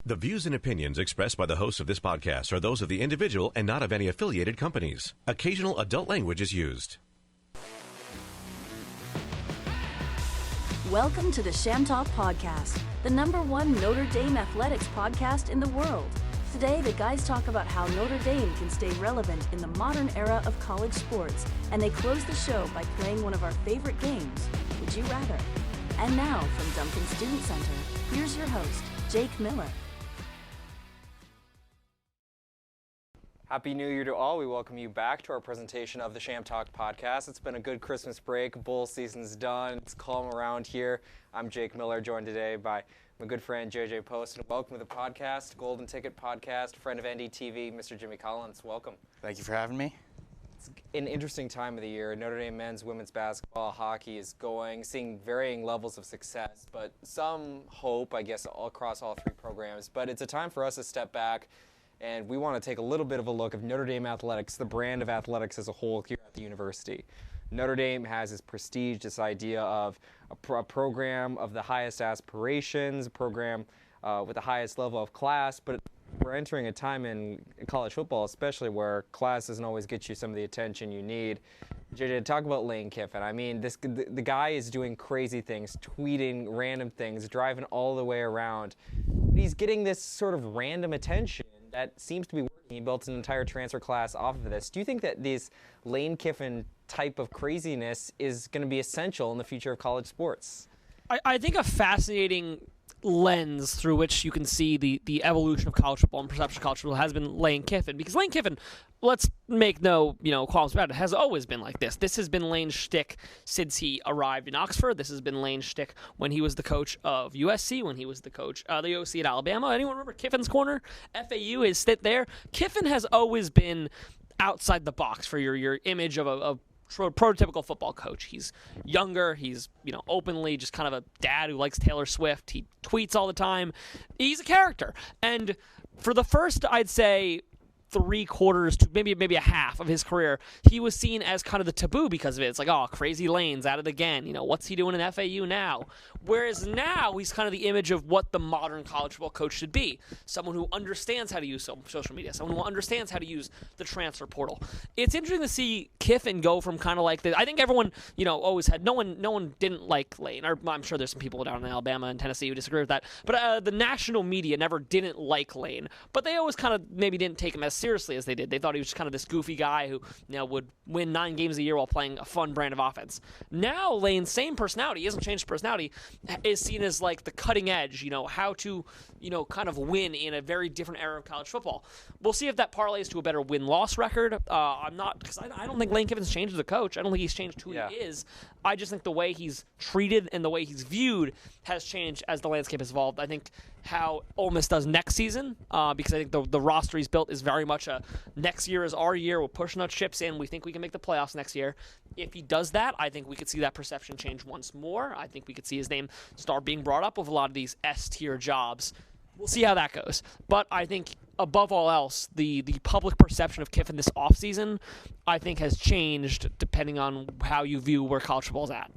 The views and opinions expressed by the hosts of this podcast are those of the individual and not of any affiliated companies. Occasional adult language is used. Welcome to the ShamTalk podcast, the #1 Notre Dame athletics podcast in the world. Today, the guys talk about how Notre Dame can stay relevant in the modern era of college sports, and they close the show by playing one of our favorite games, Would You Rather? And now, from Duncan Student Center, here's your host, Jake Miller. Happy New Year to all. We welcome you back to our presentation of the ShamTalk podcast. It's been a good Christmas break. Bowl season's done. It's calm around here. I'm Jake Miller, joined today by my good friend JJ Post. And welcome to the podcast, Golden Ticket Podcast, friend of NDTV, Mr. Jimmy Collins. Welcome. Thank you for having me. It's an interesting time of the year. Notre Dame men's, women's basketball, hockey is seeing varying levels of success, but some hope, I guess, all across all three programs. But it's a time for us to step back, and we want to take a little bit of a look at Notre Dame athletics, the brand of athletics as a whole here at the university. Notre Dame has this prestige, this idea of a program of the highest aspirations, a program with the highest level of class, but we're entering a time in college football especially where class doesn't always get you some of the attention you need. JJ, talk about Lane Kiffin. I mean, the guy is doing crazy things, tweeting random things, driving all the way around. But he's getting this sort of random attention that seems to be working. He built an entire transfer class off of this. Do you think that this Lane Kiffin type of craziness is going to be essential in the future of college sports? I think a fascinating lens through which you can see the evolution of college football and perception of college football has been Lane Kiffin. Because Lane Kiffin, let's make no qualms about it, has always been like this. This has been Lane's shtick since he arrived in Oxford. This has been Lane's shtick when he was the coach of USC, when he was the coach, the OC at Alabama. Anyone remember Kiffin's Corner? FAU, his stint there. Kiffin has always been outside the box for your image of a prototypical football coach. He's younger. He's, openly just kind of a dad who likes Taylor Swift. He tweets all the time. He's a character. And for the first, I'd say, 3/4 to maybe a half of his career, he was seen as kind of the taboo because of it. It's like, oh, crazy Lane's at it again. What's he doing in FAU now? Whereas now he's kind of the image of what the modern college football coach should be. Someone who understands how to use social media. Someone who understands how to use the transfer portal. It's interesting to see Kiffin go from kind of like the, I think everyone, always had, no one didn't like Lane. I'm sure there's some people down in Alabama and Tennessee who disagree with that. But the national media never didn't like Lane. But they always kind of maybe didn't take him as seriously as they did. They thought he was just kind of this goofy guy who would win 9 games a year while playing a fun brand of offense. Now Lane's same personality, he hasn't changed his personality, is seen as like the cutting edge, how to kind of win in a very different era of college football. We'll see if that parlays to a better win-loss record. I'm not, because I don't think Lane Kiffin's changed as a coach. I don't think he's changed who he is. I just think the way he's treated and the way he's viewed has changed as the landscape has evolved. I think how Ole Miss does next season, because I think the roster he's built is very much a next year is our year. We're pushing our chips in. We think we can make the playoffs next year. If he does that, I think we could see that perception change once more. I think we could see his name start being brought up with a lot of these S-tier jobs. We'll see how that goes. But I think above all else, the public perception of Kiffin this offseason, I think, has changed depending on how you view where college football's at.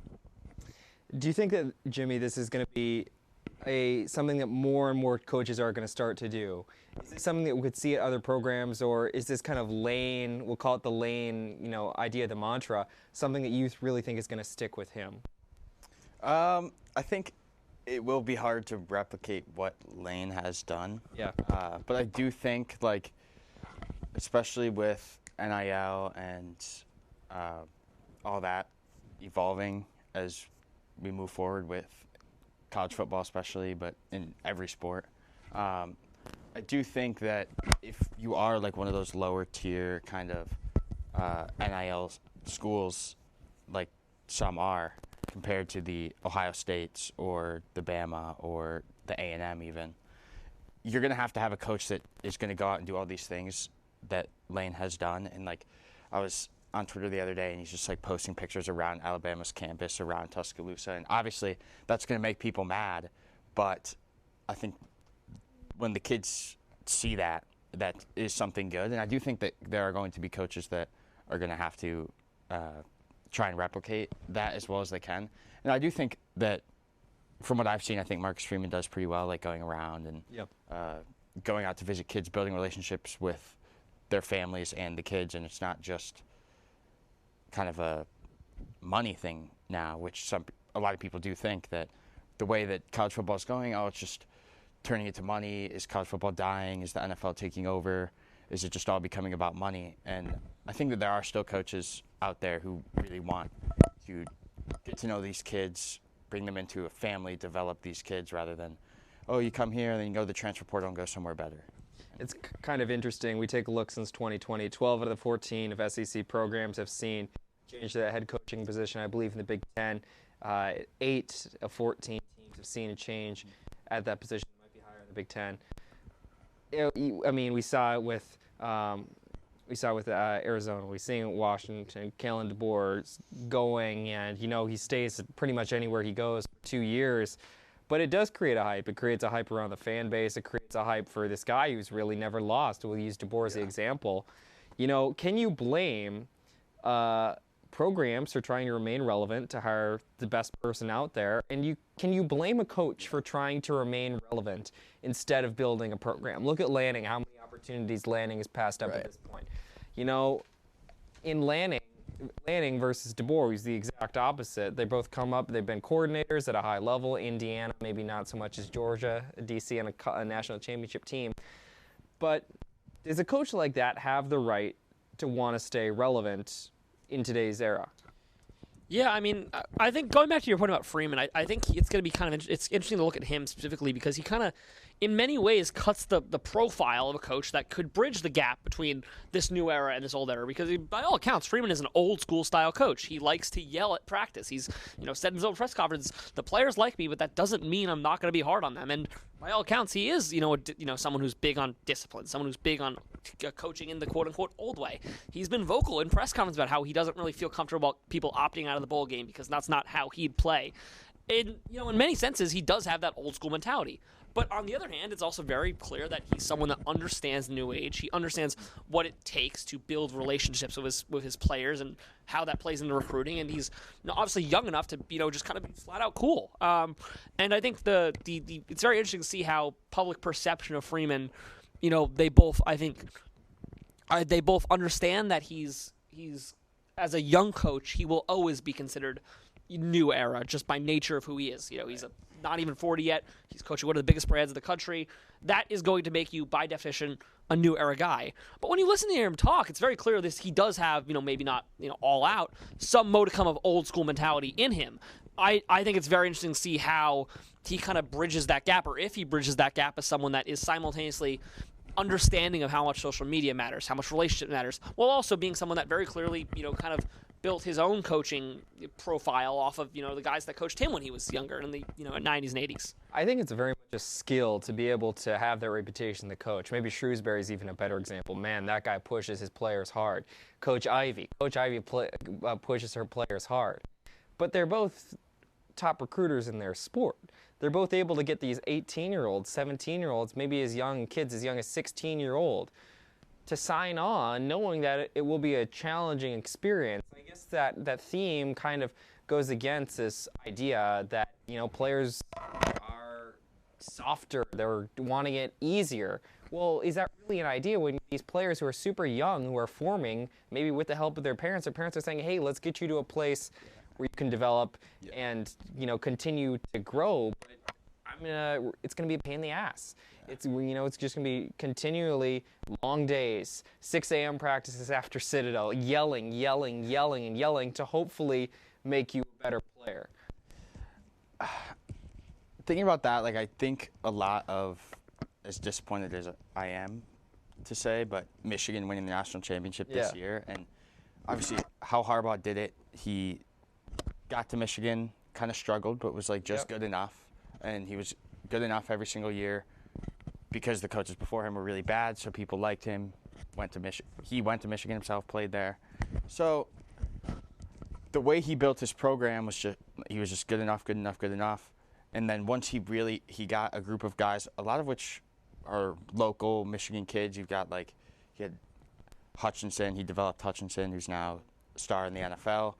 Do you think that, Jimmy, this is going to be something that more and more coaches are going to start to do? Is it something that we could see at other programs, or is this kind of Lane, we'll call it the Lane, idea, the mantra, something that you really think is going to stick with him? I think it will be hard to replicate what Lane has done. Yeah. But I do think, especially with NIL and all that evolving as we move forward with college football especially, but in every sport, I do think that if you are one of those lower tier kind of NIL schools, like some are, compared to the Ohio States or the Bama or the A&M even, you're going to have a coach that is going to go out and do all these things that Lane has done. And I was on Twitter the other day, and he's just posting pictures around Alabama's campus, around Tuscaloosa, and obviously that's going to make people mad. But I think when the kids see that is something good, and I do think that there are going to be coaches that are going to have to try and replicate that as well as they can. And I do think that from what I've seen, I think Marcus Freeman does pretty well, like going around and going out to visit kids, building relationships with their families and the kids, and it's not just kind of a money thing now, which a lot of people do think that the way that college football is going, it's just turning into money. Is college football dying? Is the NFL taking over? Is it just all becoming about money? And I think that there are still coaches out there who really want to get to know these kids, bring them into a family, develop these kids, rather than, you come here and then you go to the transfer portal and go somewhere better. It's kind of interesting. We take a look since 2020. 12 out of the 14 of SEC programs have seen change to that head coaching position, I believe, in the Big Ten. 8 of 14 teams have seen a change at that position. It might be higher in the Big Ten. I mean, we saw it with Arizona. We've seen it with Washington. Kalen DeBoer's going, and he stays pretty much anywhere he goes for 2 years. But it does create a hype. It creates a hype around the fan base. It creates a hype for this guy who's really never lost. We'll use DeBoer as the example. Can you blame programs for trying to remain relevant, to hire the best person out there? And can you blame a coach for trying to remain relevant instead of building a program? Look at Lanning, how many opportunities Lanning has passed up at this point. In Lanning versus DeBoer, he's the exact opposite. They both come up, they've been coordinators at a high level. Indiana, maybe not so much as Georgia, DC, and a national championship team. But does a coach like that have the right to want to stay relevant in today's era? Yeah, I mean, I think going back to your point about Freeman, I think it's going to be it's interesting to look at him specifically because he kind of, in many ways, cuts the profile of a coach that could bridge the gap between this new era and this old era. Because by all accounts, Freeman is an old school style coach. He likes to yell at practice. He's said in his own press conference, the players like me, but that doesn't mean I'm not going to be hard on them. And by all accounts, he is someone who's big on discipline, someone who's big on coaching in the quote unquote old way. He's been vocal in press conferences about how he doesn't really feel comfortable about people opting out of the bowl game because that's not how he'd play. And in many senses, he does have that old school mentality. But on the other hand, it's also very clear that he's someone that understands the new age. He understands what it takes to build relationships with his players and how that plays into recruiting. And he's obviously young enough to just kind of be flat out cool. And I think it's very interesting to see how public perception of Freeman, they both understand that he's as a young coach, he will always be considered new era just by nature of who he is. He's not even 40 yet. He's coaching one of the biggest brands in the country. That is going to make you, by definition, a new era guy. But when you listen to him talk, it's very clear he does have, maybe not, all out, some modicum of old school mentality in him. I think it's very interesting to see how he kind of bridges that gap, or if he bridges that gap as someone that is simultaneously understanding of how much social media matters, how much relationship matters, while also being someone that very clearly, kind of built his own coaching profile off of, the guys that coached him when he was younger in the, 90s and 80s. I think it's very much a skill to be able to have that reputation, the coach. Maybe Shrewsbury's even a better example. Man, that guy pushes his players hard. Coach Ivy pushes her players hard. But they're both top recruiters in their sport. They're both able to get these 18-year-olds, 17-year-olds, maybe as young kids as young as 16-year-old, to sign on knowing that it will be a challenging experience. I guess that theme kind of goes against this idea that, players are softer, they're wanting it easier. Well, is that really an idea when these players who are super young, who are forming, maybe with the help of their parents are saying, hey, let's get you to a place where you can develop and, continue to grow. But it's going to be a pain in the ass. It's just going to be continually long days, 6 a.m. practices after Citadel, yelling to hopefully make you a better player. Thinking about that, I think a lot of, as disappointed as I am to say, but Michigan winning the national championship this year, and obviously how Harbaugh did it, he got to Michigan, kind of struggled, but was just good enough, and he was good enough every single year because the coaches before him were really bad, so people liked him. He went to Michigan himself, played there. So the way he built his program was he was just good enough. And then once he got a group of guys, a lot of which are local Michigan kids. You've got he had Hutchinson. He developed Hutchinson, who's now a star in the NFL.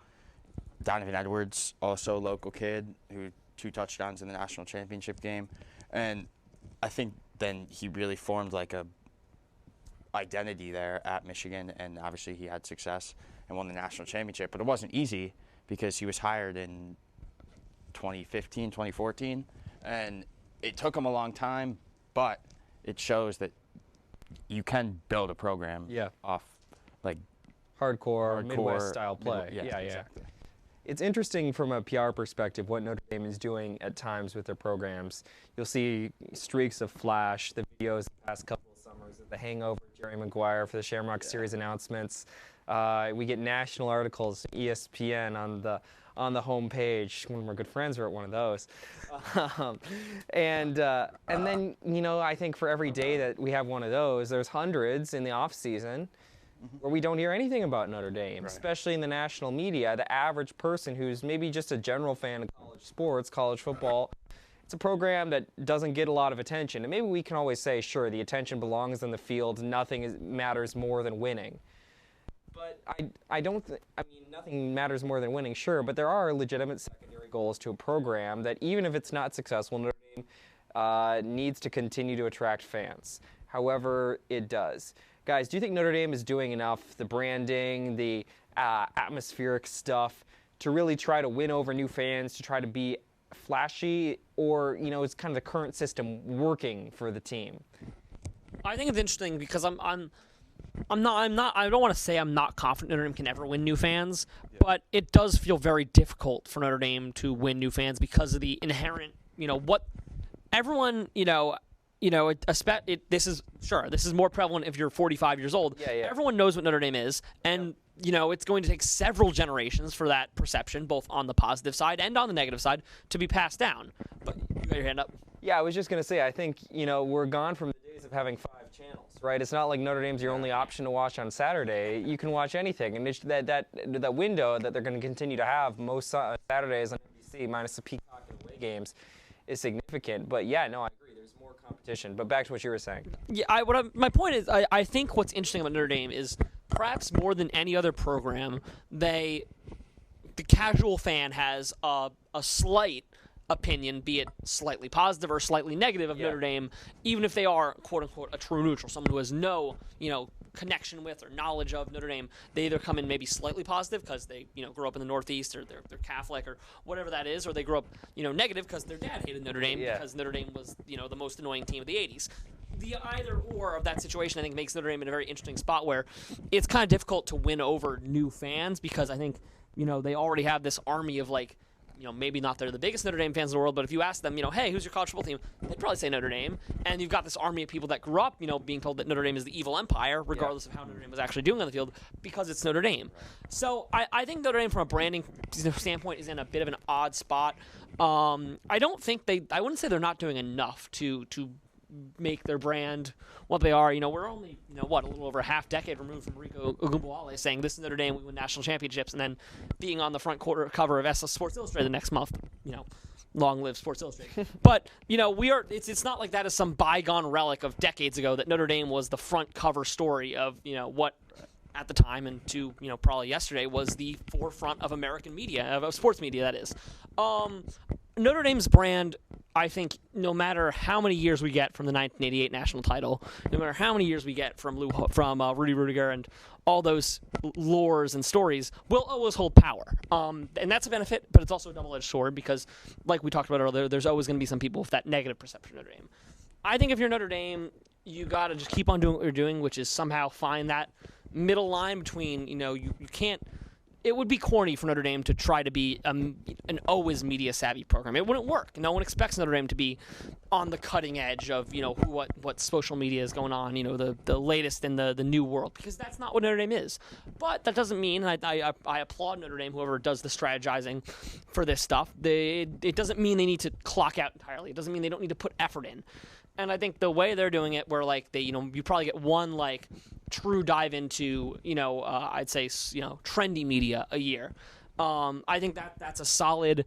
Donovan Edwards, also a local kid who 2 touchdowns in the national championship game. And I think then he really formed like a identity there at Michigan, and obviously he had success and won the national championship. But it wasn't easy because he was hired in 2015, 2014, and it took him a long time, but it shows that you can build a program off like hardcore Midwest style play. Yeah, exactly. It's interesting from a PR perspective what Notre Dame is doing at times with their programs. You'll see streaks of flash, the videos the past couple of summers of the hangover, Jerry Maguire for the Shamrock Series announcements. We get national articles, ESPN on the home page. One of our good friends were at one of those. And then, I think for every day that we have one of those, there's hundreds in the off season where we don't hear anything about Notre Dame, especially in the national media. The average person who's maybe just a general fan of college sports, college football, it's a program that doesn't get a lot of attention. And maybe we can always say, sure, the attention belongs in the field. Nothing matters more than winning. But nothing matters more than winning, sure, but there are legitimate secondary goals to a program that even if it's not successful, Notre Dame needs to continue to attract fans. However it does. Guys, do you think Notre Dame is doing enough, the branding, the atmospheric stuff, to really try to win over new fans, to try to be flashy, or, is kind of the current system working for the team? I think it's interesting because I don't want to say I'm not confident Notre Dame can ever win new fans, but it does feel very difficult for Notre Dame to win new fans because of the inherent, what everyone, this is more prevalent if you're 45 years old. Everyone knows what Notre Dame is, and it's going to take several generations for that perception, both on the positive side and on the negative side, to be passed down. But you got your hand up. Yeah, I was just going to say, I think, we're gone from the days of having 5 channels, right? It's not like Notre Dame's your only option to watch on Saturday. You can watch anything, and it's that window that they're going to continue to have most Saturdays on NBC, minus the Peacock and away games, is significant. But yeah, no, I agree. There's more competition. But back to what you were saying. Yeah, my point is, I think what's interesting about Notre Dame is perhaps more than any other program, the casual fan has a slight opinion, be it slightly positive or slightly negative of Notre Dame, even if they are, quote unquote, a true neutral, someone who has no, connection with or knowledge of Notre Dame. They either come in maybe slightly positive because they, grew up in the Northeast, or they're Catholic or whatever that is, or they grew up, negative because their dad hated Notre Dame because Notre Dame was, the most annoying team of the 80s. The either or of that situation, I think, makes Notre Dame in a very interesting spot where it's kind of difficult to win over new fans because I think, they already have this army of maybe not they're the biggest Notre Dame fans in the world, but if you ask them, hey, who's your college football team? They'd probably say Notre Dame. And you've got this army of people that grew up, being told that Notre Dame is the evil empire, regardless of how Notre Dame was actually doing on the field, because it's Notre Dame. So I think Notre Dame, from a branding standpoint, is in a bit of an odd spot. I wouldn't say they're not doing enough to make their brand what they are. We're only, a little over a half decade removed from Rico Ogunbowale saying this is Notre Dame, we win national championships, and then being on the front cover of Sports Illustrated the next month. Long live Sports Illustrated. But, it's not like that is some bygone relic of decades ago that Notre Dame was the front cover story of, what at the time and to, probably yesterday was the forefront of American media, of sports media, that is. Notre Dame's brand, I think, no matter how many years we get from the 1988 national title, no matter how many years we get from Rudy Rudiger and all those lores and stories, will always hold power. And that's a benefit, but it's also a double-edged sword because, like we talked about earlier, there's always going to be some people with that negative perception of Notre Dame. I think if you're Notre Dame, you got to just keep on doing what you're doing, which is somehow find that middle line between, you can't. It would be corny for Notre Dame to try to be an always media-savvy program. It wouldn't work. No one expects Notre Dame to be on the cutting edge of, what social media is going on, the latest in the new world, because that's not what Notre Dame is. But that doesn't mean, and I applaud Notre Dame, whoever does the strategizing for this stuff, it doesn't mean they need to clock out entirely. It doesn't mean they don't need to put effort in. And I think the way they're doing it, where you probably get one true dive into I'd say trendy media a year. I think that's a solid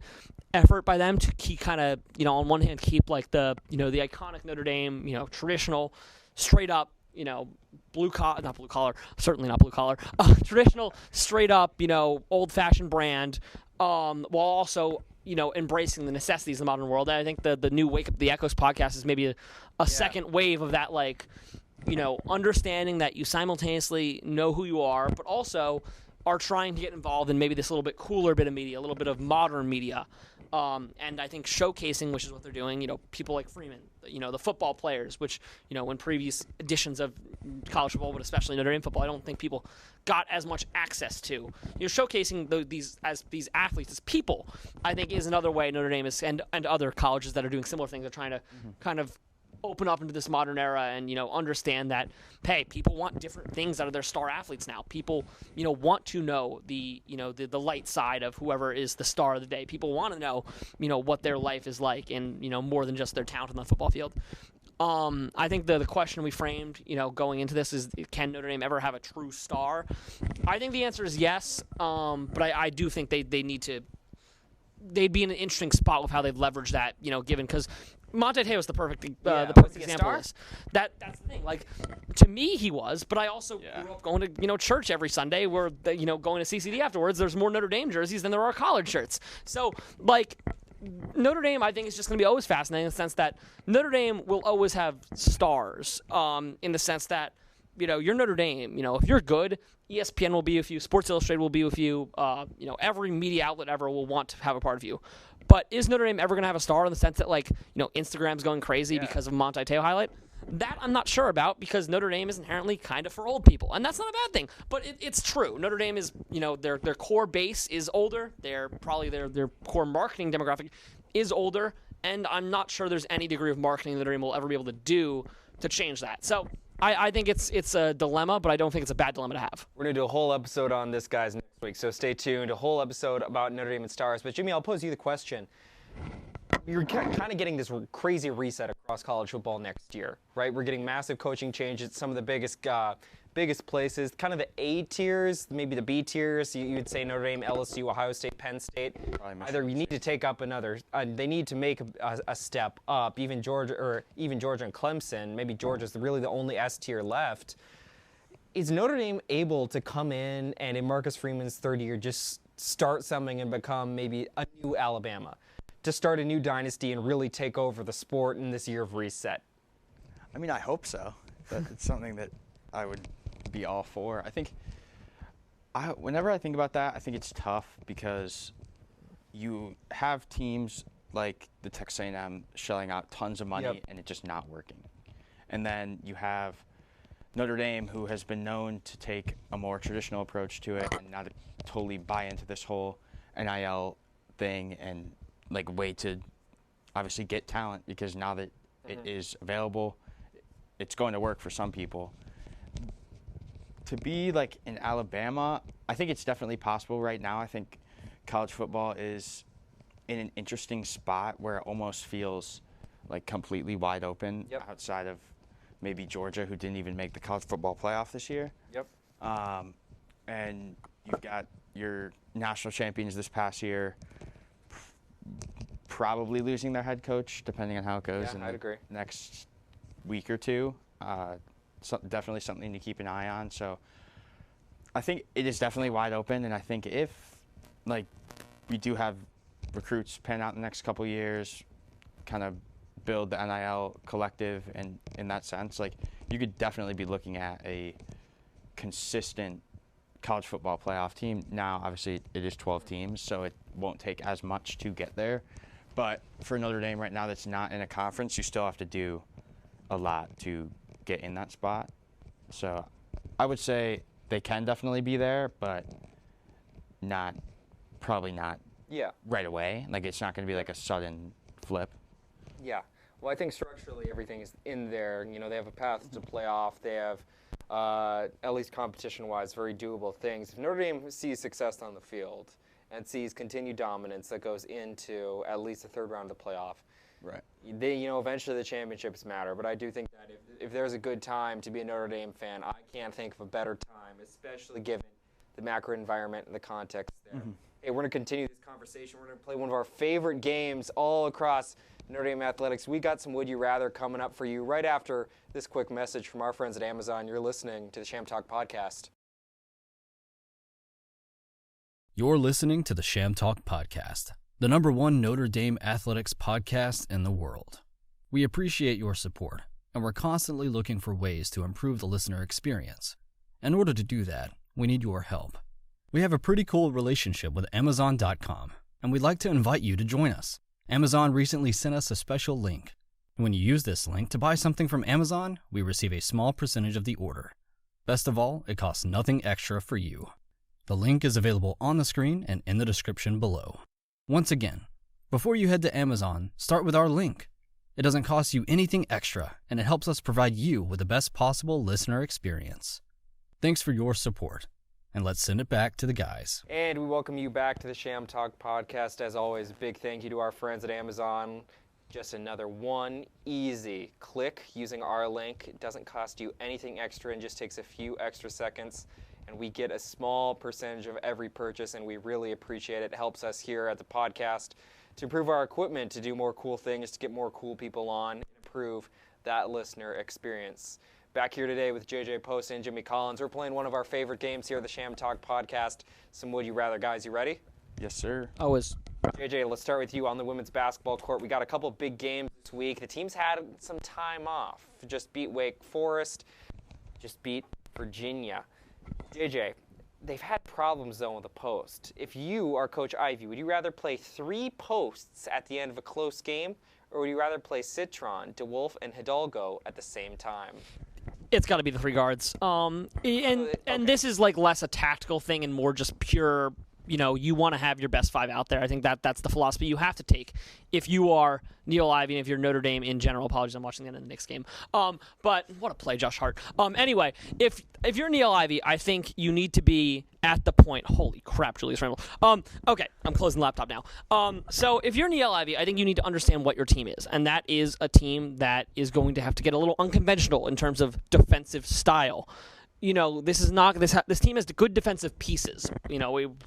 effort by them to keep kind of on one hand keep the iconic Notre Dame traditional straight up not blue collar, certainly not blue collar, traditional straight up old fashioned brand, while also embracing the necessities of the modern world. And I think the new Wake Up the Echoes podcast is maybe a second wave of that, like, understanding that you simultaneously know who you are, but also are trying to get involved in maybe this little bit cooler bit of media, a little bit of modern media. And I think showcasing, which is what they're doing, people like Freeman, the football players, which, in previous editions of college football, but especially Notre Dame football, I don't think people got as much access to. Showcasing these athletes as people, I think, is another way Notre Dame is, and other colleges that are doing similar things are trying to kind of open up into this modern era and, understand that, hey, people want different things out of their star athletes now. People, want to know the light side of whoever is the star of the day. People want to know, what their life is like and, more than just their talent on the football field. I think the question we framed, going into this is, can Notre Dame ever have a true star? I think the answer is yes, but I do think they'd be in an interesting spot with how they've leveraged that, given, because Monte Teo's the perfect example of this. That's the thing. Like, to me, he was, but I also grew up going to church every Sunday. Where going to CCD afterwards. There's more Notre Dame jerseys than there are college shirts. So, like, Notre Dame, I think, is just going to be always fascinating in the sense that Notre Dame will always have stars. In the sense that you're Notre Dame. If you're good, ESPN will be with you. Sports Illustrated will be with you. Every media outlet ever will want to have a part of you. But is Notre Dame ever going to have a star in the sense that, like, Instagram's going crazy because of Monte Teo highlight? That I'm not sure about, because Notre Dame is inherently kind of for old people, and that's not a bad thing. But it's true. Notre Dame is, their core base is older. Their core marketing demographic is older, and I'm not sure there's any degree of marketing that Notre Dame will ever be able to do to change that. So I think it's a dilemma, but I don't think it's a bad dilemma to have. We're going to do a whole episode on this, guys, next week, so stay tuned. A whole episode about Notre Dame and stars. But, Jimmy, I'll pose you the question. You're kind of getting this crazy reset across college football next year, right? We're getting massive coaching changes at some of the biggest places, kind of the A tiers, maybe the B tiers. You would say Notre Dame, LSU, Ohio State, Penn State. Either you need to take up another. They need to make a step up. Even Georgia and Clemson. Maybe Georgia's really the only S tier left. Is Notre Dame able to come in and in Marcus Freeman's third year just start something and become maybe a new Alabama? To start a new dynasty and really take over the sport in this year of reset? I mean, I hope so. It's something that I would be all for. I think whenever I think about that, I think it's tough because you have teams like the Texas A&M shelling out tons of money and it just not working. And then you have Notre Dame, who has been known to take a more traditional approach to it and not totally buy into this whole NIL thing and way to obviously get talent, because now that it is available, it's going to work for some people. To be like in Alabama, I think it's definitely possible right now. I think college football is in an interesting spot where it almost feels like completely wide open outside of maybe Georgia, who didn't even make the college football playoff this year. And you've got your national champions this past year probably losing their head coach, depending on how it goes in the next week or two. Definitely something to keep an eye on. So I think it is definitely wide open, and I think if we do have recruits pan out in the next couple of years, kind of build the NIL collective, and in that sense, you could definitely be looking at a consistent college football playoff team. Now, obviously, it is 12 teams, so it won't take as much to get there. But for Notre Dame right now that's not in a conference, you still have to do a lot to get in that spot. So I would say they can definitely be there, but probably not right away. It's not going to be a sudden flip. Yeah. Well, I think structurally everything is in there. They have a path to playoff. They have, at least competition-wise, very doable things. If Notre Dame sees success on the field and sees continued dominance that goes into at least the third round of the playoff, right? They, eventually the championships matter. But I do think that if there's a good time to be a Notre Dame fan, I can't think of a better time, especially given the macro environment and the context there. Hey, we're going to continue this conversation. We're going to play one of our favorite games all across Notre Dame athletics. We got some Would You Rather coming up for you right after this quick message from our friends at Amazon. You're listening to the ShamTalk podcast. You're listening to the ShamTalk podcast. the #1 Notre Dame athletics podcast in the world. We appreciate your support, and we're constantly looking for ways to improve the listener experience. In order to do that, we need your help. We have a pretty cool relationship with Amazon.com, and we'd like to invite you to join us. Amazon recently sent us a special link. When you use this link to buy something from Amazon, we receive a small percentage of the order. Best of all, it costs nothing extra for you. The link is available on the screen and in the description below. Once again, before you head to Amazon, start with our link. It doesn't cost you anything extra, and it helps us provide you with the best possible listener experience. Thanks for your support, and let's send it back to the guys. And we welcome you back to the ShamTalk podcast. As always, a big thank you to our friends at Amazon. Just another one easy click using our link. It doesn't cost you anything extra and just takes a few extra seconds. And we get a small percentage of every purchase, and we really appreciate it. It helps us here at the podcast to improve our equipment, to do more cool things, to get more cool people on, and improve that listener experience. Back here today with JJ Post and Jimmy Collins. We're playing one of our favorite games here at the ShamTalk podcast. Some Would You Rather. Guys, you ready? Yes, sir. Always. JJ, let's start with you on the women's basketball court. We got a couple big games this week. The teams had some time off. Just beat Wake Forest, just beat Virginia. JJ, they've had problems, though, with the post. If you are Coach Ivey, would you rather play 3 posts at the end of a close game, or would you rather play Citron, DeWolf, and Hidalgo at the same time? It's got to be the 3 guards. And this is like less a tactical thing and more just pure, you want to have your best 5 out there. I think that's the philosophy you have to take if you are Neil Ivey and if you're Notre Dame in general. Apologies, I'm watching the end of the Knicks game. But what a play, Josh Hart. Anyway, if you're Neil Ivey, I think you need to be at the point. Holy crap, Julius Randle. Okay, I'm closing the laptop now. So if you're Neil Ivey, I think you need to understand what your team is, and that is a team that is going to have to get a little unconventional in terms of defensive style. This team has good defensive pieces.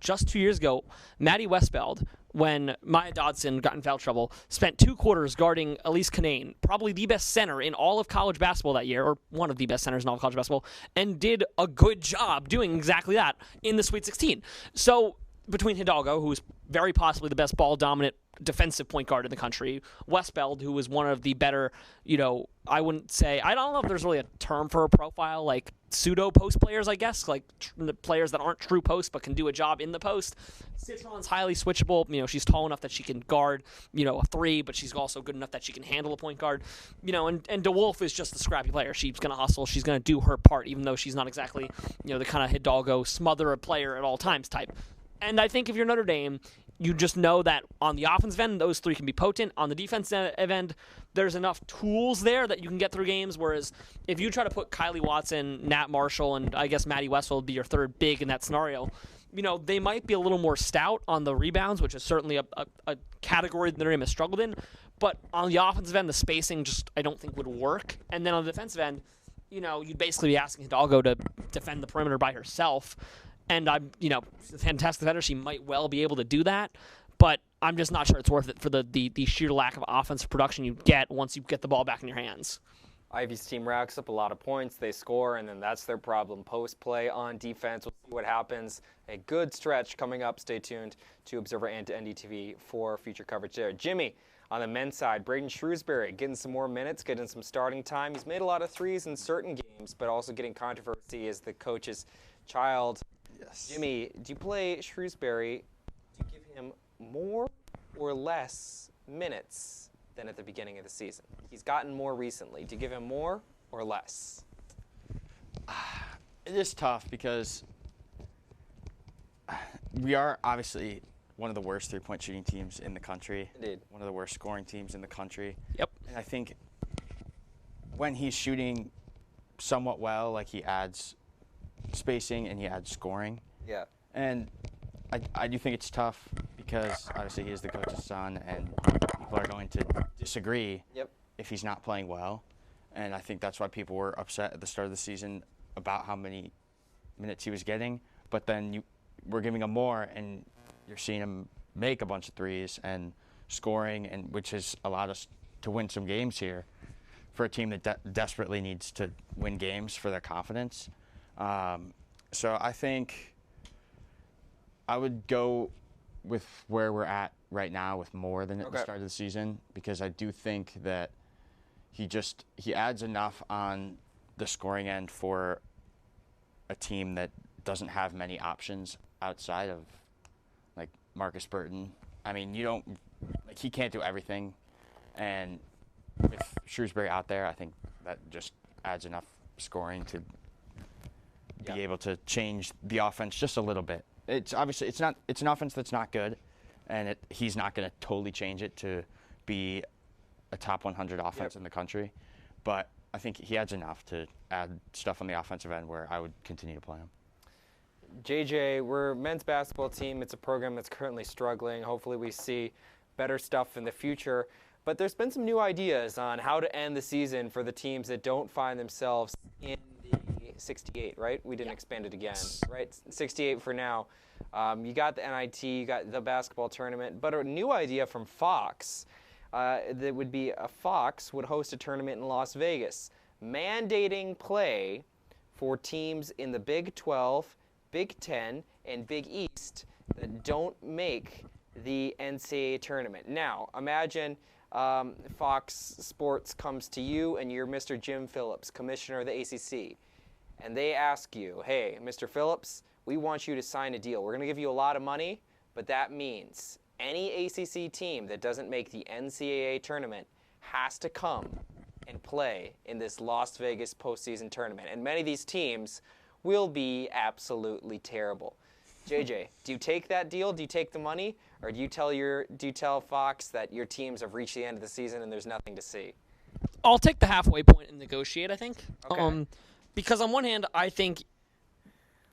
Just 2 years ago, Maddie Westbeld, when Maya Dodson got in foul trouble, spent 2 quarters guarding Elise Canane, probably the best center in all of college basketball that year, or one of the best centers in all of college basketball, and did a good job doing exactly that in the Sweet 16. So between Hidalgo, who is very possibly the best ball-dominant defensive point guard in the country, Westbeld, who was one of the better, I don't know if there's really a term for a profile, like pseudo-post players, I guess, like players that aren't true post but can do a job in the post. Citron's highly switchable. She's tall enough that she can guard, a 3, but she's also good enough that she can handle a point guard. And DeWolf is just a scrappy player. She's going to hustle. She's going to do her part, even though she's not exactly, the kind of Hidalgo smother a player at all times type. And I think if you're Notre Dame, you just know that on the offensive end, those 3 can be potent. On the defensive end, there's enough tools there that you can get through games, whereas if you try to put Kylie Watson, Nat Marshall, and I guess Maddie Westphal would be your 3rd big in that scenario, they might be a little more stout on the rebounds, which is certainly a category that Notre Dame has struggled in. But on the offensive end, the spacing just I don't think would work. And then on the defensive end, you'd basically be asking Hidalgo to defend the perimeter by herself. And I'm, a fantastic defender. She might well be able to do that, but I'm just not sure it's worth it for the sheer lack of offensive production you get once you get the ball back in your hands. Ivey's team racks up a lot of points. They score, and then that's their problem. Post play on defense. We'll see what happens. A good stretch coming up. Stay tuned to Observer and to NDTV for future coverage there. Jimmy, on the men's side, Braden Shrewsbury getting some more minutes, getting some starting time. He's made a lot of threes in certain games, but also getting controversy as the coach's child. Yes. Jimmy, do you play Shrewsbury? Do you give him more or less minutes than at the beginning of the season? He's gotten more recently. Do you give him more or less? It is tough because we are obviously one of the worst 3-point shooting teams in the country. Indeed. One of the worst scoring teams in the country. Yep. And I think when he's shooting somewhat well, like he adds spacing and he adds scoring. Yeah. And I do think it's tough because obviously he is the coach's son and people are going to disagree if he's not playing well. And I think that's why people were upset at the start of the season about how many minutes he was getting. But then we're giving him more and you're seeing him make a bunch of threes and scoring, and which has allowed us to win some games here for a team that desperately needs to win games for their confidence. So I think I would go with where we're at right now with more than at the Okay. start of the season, because I do think that he adds enough on the scoring end for a team that doesn't have many options outside of like Marcus Burton. I mean, he can't do everything, and with Shrewsbury out there, I think that just adds enough scoring to be able to change the offense just a little bit. It's obviously it's an offense that's not good, and he's not going to totally change it to be a top 100 offense in the country, but I think he adds enough to add stuff on the offensive end where I would continue to play him. JJ, we're a men's basketball team. It's a program that's currently struggling. Hopefully we see better stuff in the future. But there's been some new ideas on how to end the season for the teams that don't find themselves in the 68, right? We didn't expand it again, right? 68 for now. You got the NIT, you got the basketball tournament, but a new idea from Fox that would be Fox would host a tournament in Las Vegas, mandating play for teams in the Big 12, Big 10, and Big East that don't make the NCAA tournament. Now, imagine Fox Sports comes to you and you're Mr. Jim Phillips, commissioner of the ACC, and they ask you, hey, Mr. Phillips, we want you to sign a deal. We're going to give you a lot of money, but that means any ACC team that doesn't make the NCAA tournament has to come and play in this Las Vegas postseason tournament. And many of these teams will be absolutely terrible. JJ, do you take that deal? Do you take the money? Or do you tell Fox that your teams have reached the end of the season and there's nothing to see? I'll take the halfway point and negotiate, I think. Okay. Because on one hand, I think,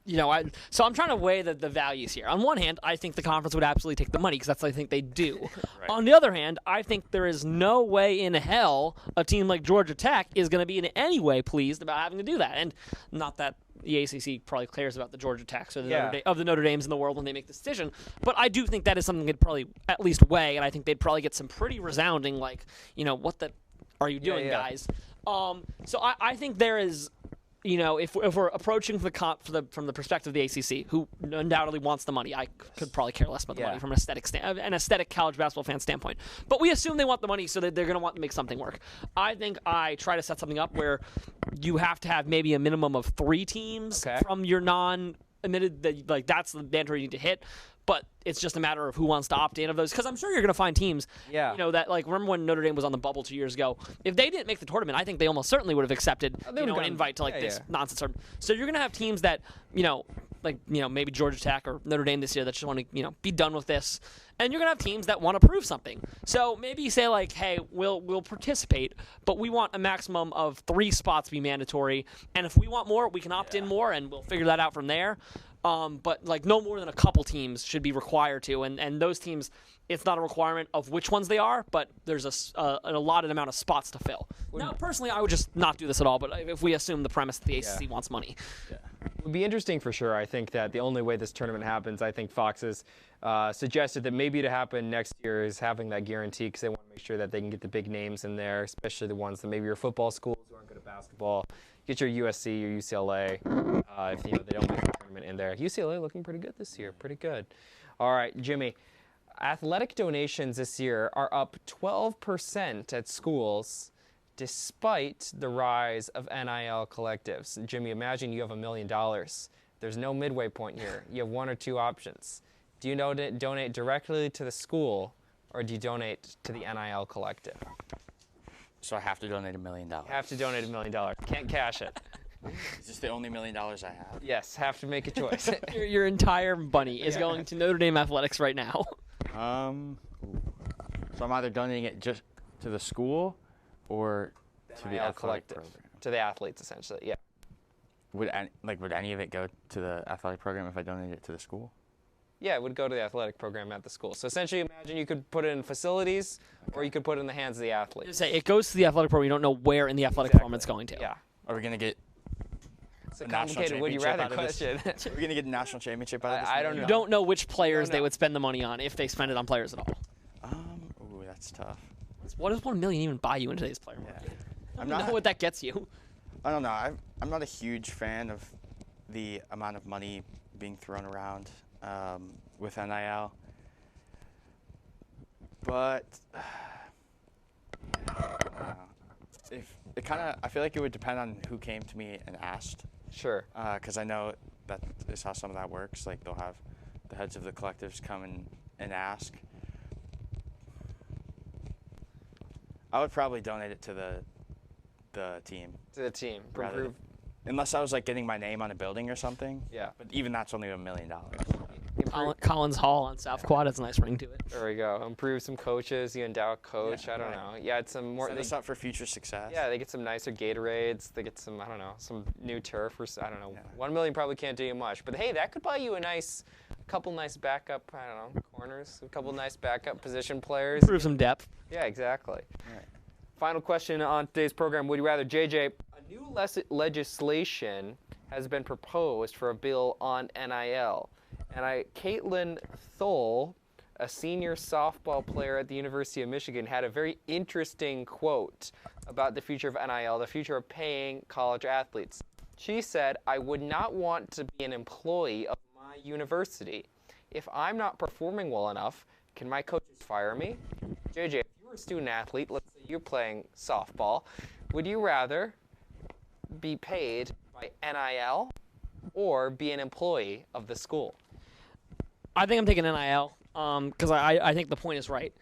so I'm trying to weigh the values here. On one hand, I think the conference would absolutely take the money because that's what I think they do. Right. On the other hand, I think there is no way in hell a team like Georgia Tech is going to be in any way pleased about having to do that. And not that the ACC probably cares about the Georgia Techs or the Notre Dames in the world when they make the decision, but I do think that is something they'd probably at least weigh, and I think they'd probably get some pretty resounding, what the are you doing, guys? So I think there is, if we're approaching from the perspective of the ACC, who undoubtedly wants the money, I could probably care less about the money from an aesthetic college basketball fan standpoint. But we assume they want the money, so that they're going to want to make something work. I think I try to set something up where you have to have maybe a minimum of 3 teams from your non-admitted. That's the mandatory you need to hit. But it's just a matter of who wants to opt in of those. Because I'm sure you're going to find teams, that remember when Notre Dame was on the bubble 2 years ago? If they didn't make the tournament, I think they almost certainly would have accepted an invite to this nonsense tournament. So you're going to have teams that, maybe Georgia Tech or Notre Dame this year that just want to, be done with this. And you're going to have teams that want to prove something. So maybe you say, hey, we'll participate, but we want a maximum of 3 spots to be mandatory. And if we want more, we can opt in more, and we'll figure that out from there. But no more than a couple teams should be required to, and those teams, it's not a requirement of which ones they are, but there's an allotted amount of spots to fill. Now, personally, I would just not do this at all, but if we assume the premise that the ACC wants money. It would be interesting for sure. I think that the only way this tournament happens, I think Fox has suggested that maybe to happen next year is having that guarantee, because they want to make sure that they can get the big names in there, especially the ones that maybe your football schools who aren't good at basketball. Get your USC, your UCLA, if they don't make the tournament in there. UCLA looking pretty good this year, pretty good. All right, Jimmy, athletic donations this year are up 12% at schools despite the rise of NIL collectives. Jimmy, imagine you have $1 million. There's no midway point here. You have 1 or 2 options. Do you donate directly to the school, or do you donate to the NIL collective? So I have to donate $1 million. You have to donate $1 million. Can't cash it. Is this the only $1 million I have? Yes, have to make a choice. Your entire money is going to Notre Dame athletics right now. So I'm either donating it just to the school or to the athletic collective program. To the athletes, essentially. Yeah. Would any of it go to the athletic program if I donated it to the school? Yeah, it would go to the athletic program at the school. So essentially, imagine you could put it in facilities, or you could put it in the hands of the athletes. It goes to the athletic program. You don't know where in the athletic program it's going to. Yeah. Are we going to get It's a complicated would you rather question. Are we going to get a national championship out of this? I don't know. You don't know which players they would spend the money on, if they spend it on players at all. That's tough. What does $1 million even buy you in today's player market? I don't know what that gets you. I don't know. I'm not a huge fan of the amount of money being thrown around with NIL. But I feel like it would depend on who came to me and asked. Sure. Because I know that is how some of that works. Like they'll have the heads of the collectives come and ask. I would probably donate it to the team. To the team. Rather, unless I was like getting my name on a building or something. Yeah. But even that's only $1 million. Collins Hall on South Quad has a nice ring to it. There we go. Improve some coaches. You endow a coach. Yeah, I don't know. Yeah, it's some more. Set us up for future success. Yeah, they get some nicer Gatorades. They get some, I don't know, some new turf or I don't know. Yeah. 1 million probably can't do you much, but hey, that could buy you a couple nice backup. I don't know, corners. A couple nice backup position players. Improve some depth. Yeah, exactly. Right. Final question on today's program. Would you rather, JJ? A new legislation has been proposed for a bill on NIL. And Caitlin Thole, a senior softball player at the University of Michigan, had a very interesting quote about the future of NIL, the future of paying college athletes. She said, "I would not want to be an employee of my university. If I'm not performing well enough, can my coaches fire me?" JJ, if you were a student athlete, let's say you're playing softball, would you rather be paid by NIL or be an employee of the school? I think I'm taking NIL because I think the point is right.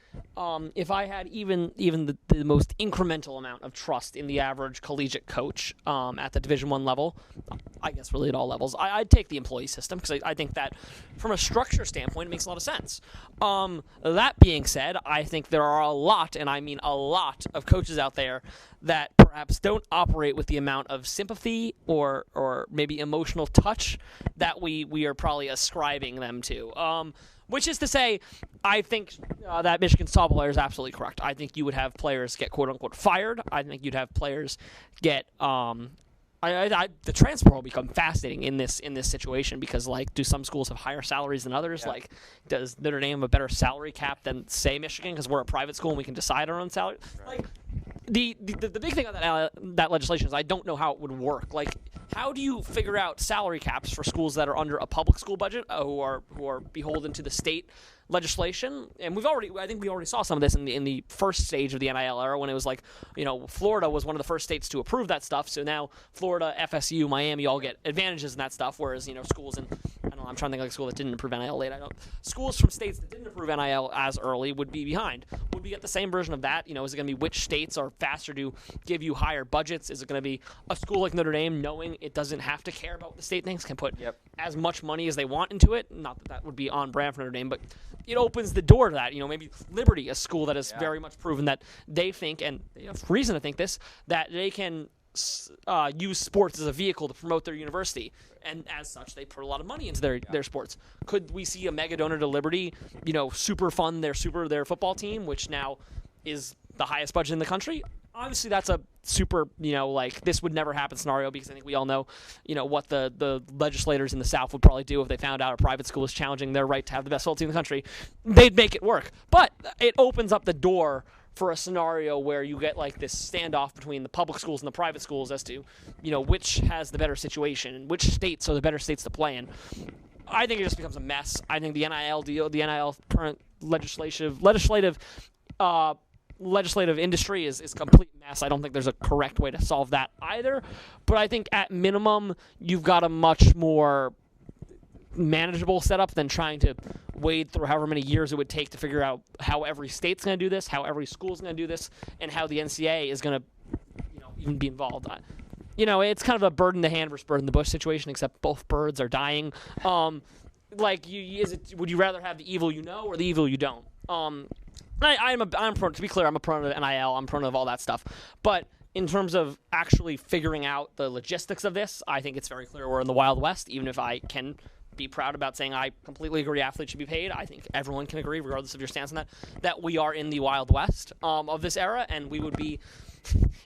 If I had even the most incremental amount of trust in the average collegiate coach at the Division I level, I guess really at all levels, I'd take the employee system because I think that from a structure standpoint it makes a lot of sense. That being said, I think there are a lot, and I mean a lot, of coaches out there that perhaps don't operate with the amount of sympathy or maybe emotional touch that we are probably ascribing them to. Which is to say, I think that Michigan softball player is absolutely correct. I think you would have players get quote-unquote fired. I think you'd have players get the transfer will become fascinating in this situation because, like, do some schools have higher salaries than others? Yeah. Like, does Notre Dame have a better salary cap than, say, Michigan because we're a private school and we can decide our own salary? Right. Like, the big thing about that legislation is I don't know how it would work. Like, how do you figure out salary caps for schools that are under a public school budget who are beholden to the state legislation? And I think we already saw some of this in the first stage of the NIL era when it was like, Florida was one of the first states to approve that stuff. So now Florida, FSU, Miami all get advantages in that stuff, whereas schools in I'm trying to think of like a school that didn't approve NIL late. Schools from states that didn't approve NIL as early would be behind. Would we get the same version of that? Is it going to be which states are faster to give you higher budgets? Is it going to be a school like Notre Dame knowing it doesn't have to care about what the state thinks, can put as much money as they want into it? Not that would be on brand for Notre Dame, but it opens the door to that. Maybe Liberty, a school that has very much proven that they think, and they have reason to think this, that they can use sports as a vehicle to promote their university, and as such they put a lot of money into their sports. Could we see a mega donor to Liberty super fund their football team, which now is the highest budget in the country? Obviously that's a super this would never happen scenario, because I think we all know what the legislators in the South would probably do if they found out a private school is challenging their right to have the best football team in the country. They'd make it work, but it opens up the door for a scenario where you get like this standoff between the public schools and the private schools as to, which has the better situation and which states are the better states to play in. I think it just becomes a mess. I think the NIL deal, the NIL current legislative industry is a complete mess. I don't think there's a correct way to solve that either. But I think at minimum, you've got a much more manageable setup than trying to wade through however many years it would take to figure out how every state's going to do this, how every school's going to do this, and how the NCAA is going to even be involved. It's kind of a bird in the hand versus bird in the bush situation, except both birds are dying. Would you rather have the evil or the evil you don't? I'm prone, to be clear, I'm a proponent of NIL, I'm a proponent of all that stuff. But in terms of actually figuring out the logistics of this, I think it's very clear we're in the Wild West, even if I can be proud about saying I completely agree athletes should be paid. I think everyone can agree, regardless of your stance on that we are in the Wild West of this era, and we would be,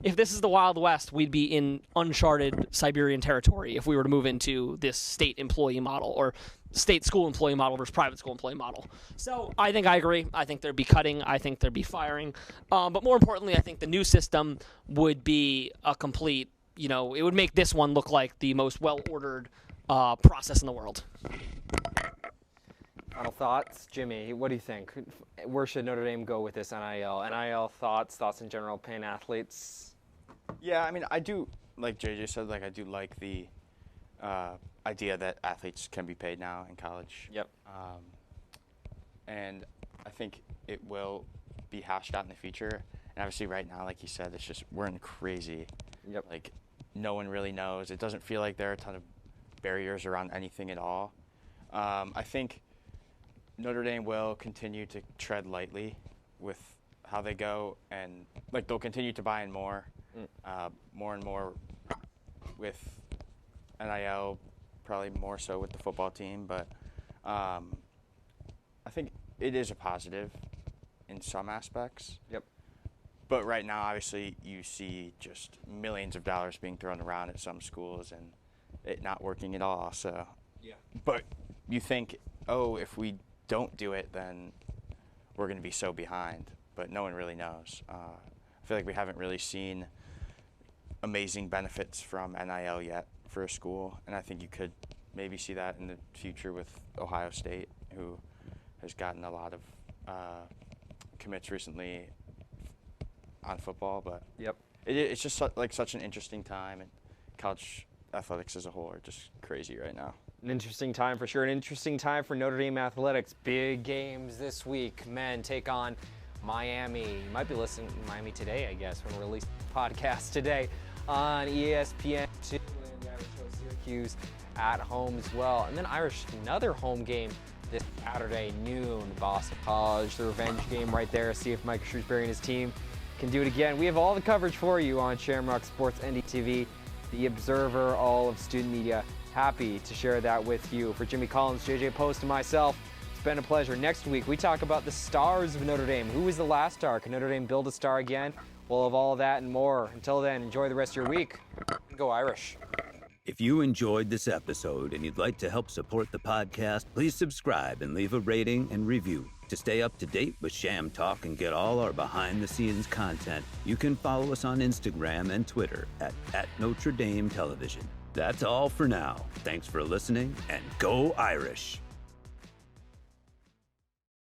if this is the Wild West, we'd be in uncharted Siberian territory if we were to move into this state employee model or state school employee model versus private school employee model. So I think I agree. I think there'd be cutting. I think there'd be firing. But more importantly, I think the new system would be a complete, it would make this one look like the most well-ordered process in the world. Final thoughts, Jimmy. What do you think? Where should Notre Dame go with this NIL? NIL thoughts in general, paying athletes. Yeah, I mean, I do, like JJ said, like I do like the idea that athletes can be paid now in college. Yep. And I think it will be hashed out in the future. And obviously, right now, like you said, it's just we're in crazy. Yep. Like no one really knows. It doesn't feel like there are a ton of barriers around anything at all. I think Notre Dame will continue to tread lightly with how they go, and like they'll continue to buy in more and more with NIL, probably more so with the football team. But I think it is a positive in some aspects. Yep. But right now, obviously, you see just millions of dollars being thrown around at some schools and it not working at all. So, Yeah. But you think, oh, if we don't do it, then we're going to be so behind. But no one really knows. I feel like we haven't really seen amazing benefits from NIL yet for a school, and I think you could maybe see that in the future with Ohio State, who has gotten a lot of commits recently on football. But Yep. it's just like such an interesting time, and college athletics as a whole are just crazy right now. An interesting time for sure. An interesting time for Notre Dame athletics. Big games this week. Men take on Miami. You might be listening to Miami today, I guess, when we release the podcast today on ESPN2. And the Irish host Syracuse at home as well. And then Irish, another home game this Saturday, noon. Boston College, the revenge game right there. See if Mike Shrewsbury and his team can do it again. We have all the coverage for you on Shamrock Sports, NDTV, The Observer, all of student media. Happy to share that with you. For Jimmy Collins, JJ Post, and myself, it's been a pleasure. Next week, we talk about the stars of Notre Dame. Who was the last star? Can Notre Dame build a star again? We'll have all that and more. Until then, enjoy the rest of your week. Go Irish. If you enjoyed this episode and you'd like to help support the podcast, please subscribe and leave a rating and review. To stay up to date with ShamTalk and get all our behind-the-scenes content, you can follow us on Instagram and Twitter at Notre Dame Television. That's all for now. Thanks for listening, and go Irish!